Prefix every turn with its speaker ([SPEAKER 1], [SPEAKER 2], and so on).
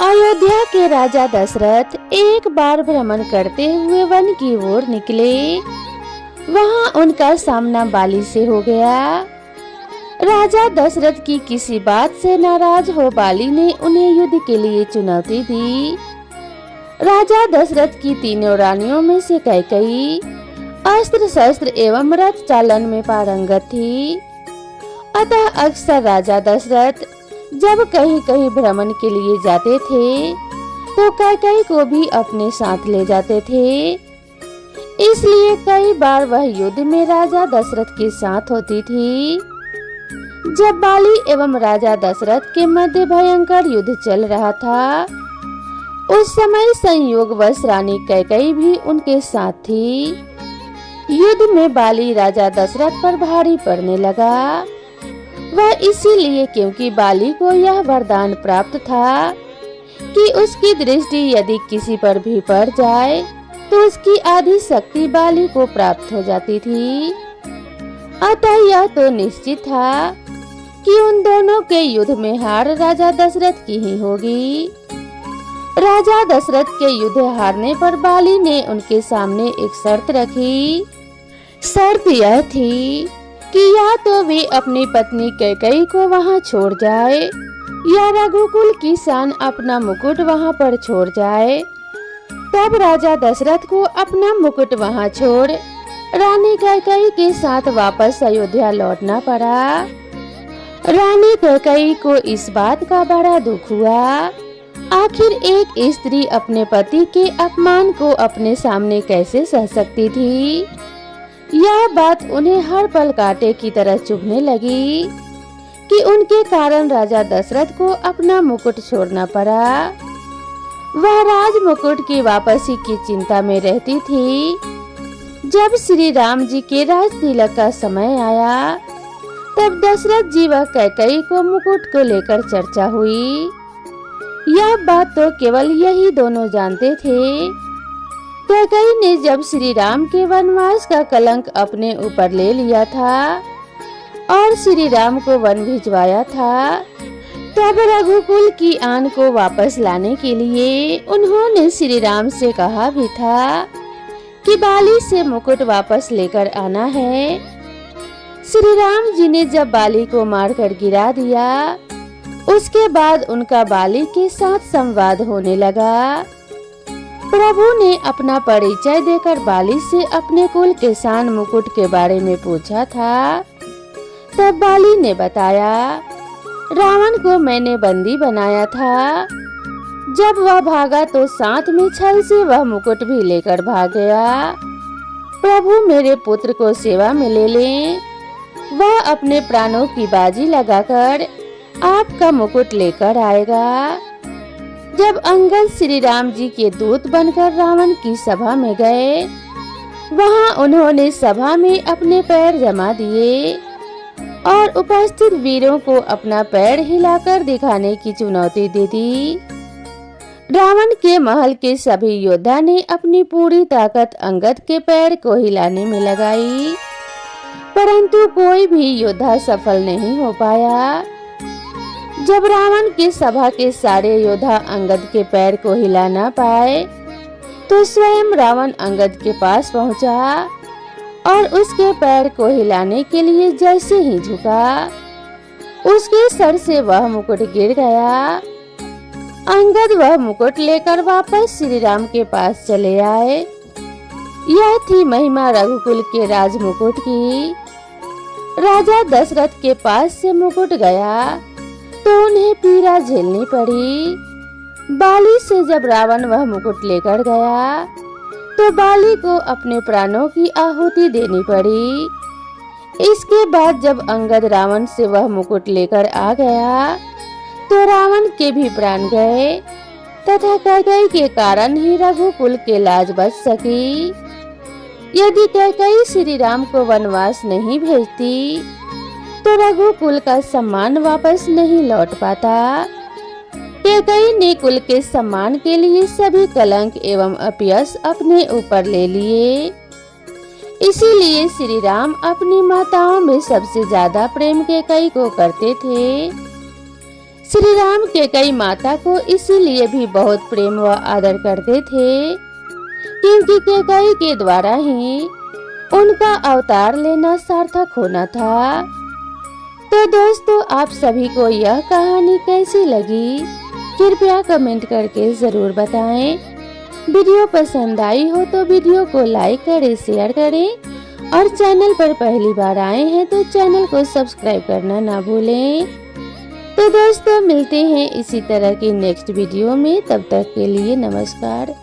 [SPEAKER 1] अयोध्या के राजा दशरथ एक बार भ्रमण करते हुए वन की ओर निकले। वहां उनका सामना बाली से हो गया। राजा दशरथ की किसी बात से नाराज हो बाली ने उन्हें युद्ध के लिए चुनौती दी। राजा दशरथ की तीनों रानियों में से कैकेयी अस्त्र शस्त्र एवं रथ चालन में पारंगत थी। अतः अक्सर राजा दशरथ जब कहीं कहीं भ्रमण के लिए जाते थे तो कैकेयी को भी अपने साथ ले जाते थे। इसलिए कई बार वह युद्ध में राजा दशरथ के साथ होती थी। जब बाली एवं राजा दशरथ के मध्य भयंकर युद्ध चल रहा था, उस समय संयोगवश रानी कैकेयी भी उनके साथ थी। युद्ध में बाली राजा दशरथ पर भारी पड़ने लगा। वह इसीलिए क्योंकि बाली को यह वरदान प्राप्त था कि उसकी दृष्टि यदि किसी पर भी पड़ जाए तो उसकी आधी शक्ति बाली को प्राप्त हो जाती थी। अतः यह तो निश्चित था कि उन दोनों के युद्ध में हार राजा दशरथ की ही होगी। राजा दशरथ के युद्ध हारने पर बाली ने उनके सामने एक शर्त रखी। शर्त यह थी कि या तो वे अपनी पत्नी कैकेयी को वहां छोड़ जाए या रघुकुल की शान अपना मुकुट वहां पर छोड़ जाए। तब राजा दशरथ को अपना मुकुट वहां छोड़ रानी कैकेयी के साथ वापस अयोध्या लौटना पड़ा। रानी कैकेयी को इस बात का बड़ा दुख हुआ। आखिर एक स्त्री अपने पति के अपमान को अपने सामने कैसे सह सकती थी। यह बात उन्हें हर पल कांटे की तरह चुभने लगी कि उनके कारण राजा दशरथ को अपना मुकुट छोड़ना पड़ा। वह राज मुकुट की वापसी की चिंता में रहती थी। जब श्री राम जी के राज तिलक का समय आया, तब दशरथ जी व कैकेयी को मुकुट को लेकर चर्चा हुई। यह बात तो केवल यही दोनों जानते थे। कैकेयी ने जब श्री राम के वनवास का कलंक अपने ऊपर ले लिया था और श्री राम को वन भिजवाया था, तब रघुकुल की आन को वापस लाने के लिए उन्होंने श्री राम से कहा भी था कि बाली से मुकुट वापस लेकर आना है। श्री राम जी ने जब बाली को मारकर गिरा दिया, उसके बाद उनका बाली के साथ संवाद होने लगा। प्रभु ने अपना परिचय देकर बाली से अपने कुल के शान मुकुट के बारे में पूछा था। तब बाली ने बताया, रावण को मैंने बंदी बनाया था। जब वह भागा तो साथ में छल से वह मुकुट भी लेकर भाग गया। प्रभु मेरे पुत्र को सेवा में ले लें, वह अपने प्राणों की बाजी लगाकर आपका मुकुट लेकर आएगा। जब अंगद श्री राम जी के दूत बनकर रावण की सभा में गए, वहां उन्होंने सभा में अपने पैर जमा दिए और उपस्थित वीरों को अपना पैर हिलाकर दिखाने की चुनौती दे दी। रावण के महल के सभी योद्धा ने अपनी पूरी ताकत अंगद के पैर को हिलाने में लगाई, परंतु कोई भी योद्धा सफल नहीं हो पाया। जब रावण की सभा के सारे योद्धा अंगद के पैर को हिला ना पाए, तो स्वयं रावण अंगद के पास पहुंचा और उसके पैर को हिलाने के लिए जैसे ही झुका, उसके सर से वह मुकुट गिर गया। अंगद वह मुकुट लेकर वापस श्री राम के पास चले आए। यह थी महिमा रघुकुल के राज मुकुट की। राजा दशरथ के पास से मुकुट गया तो उन्हें पीड़ा झेलनी पड़ी। बाली से जब रावण वह मुकुट लेकर गया तो बाली को अपने प्राणों की आहुति देनी पड़ी। इसके बाद जब अंगद रावण से वह मुकुट लेकर आ गया तो रावण के भी प्राण गए तथा कैकेयी के कारण ही रघुकुल के लाज बच सकी। यदि कैकेयी श्री राम को वनवास नहीं भेजती तो रघुकुल का सम्मान वापस नहीं लौट पाता। कैकेयी ने कुल के सम्मान के लिए सभी कलंक एवं अपयश अपने ऊपर ले लिए। इसीलिए श्री राम अपनी माताओं में सबसे ज्यादा प्रेम कैकेयी को करते थे। श्री राम कैकेयी माता को इसीलिए भी बहुत प्रेम व आदर करते थे क्योंकि कैकेयी के द्वारा ही उनका अवतार लेना सार्थक होना था। तो दोस्तों, आप सभी को यह कहानी कैसी लगी कृपया कमेंट करके जरूर बताएं। वीडियो पसंद आई हो तो वीडियो को लाइक करें, शेयर करें और चैनल पर पहली बार आए हैं तो चैनल को सब्सक्राइब करना ना भूलें। तो दोस्तों, मिलते हैं इसी तरह की नेक्स्ट वीडियो में। तब तक के लिए नमस्कार।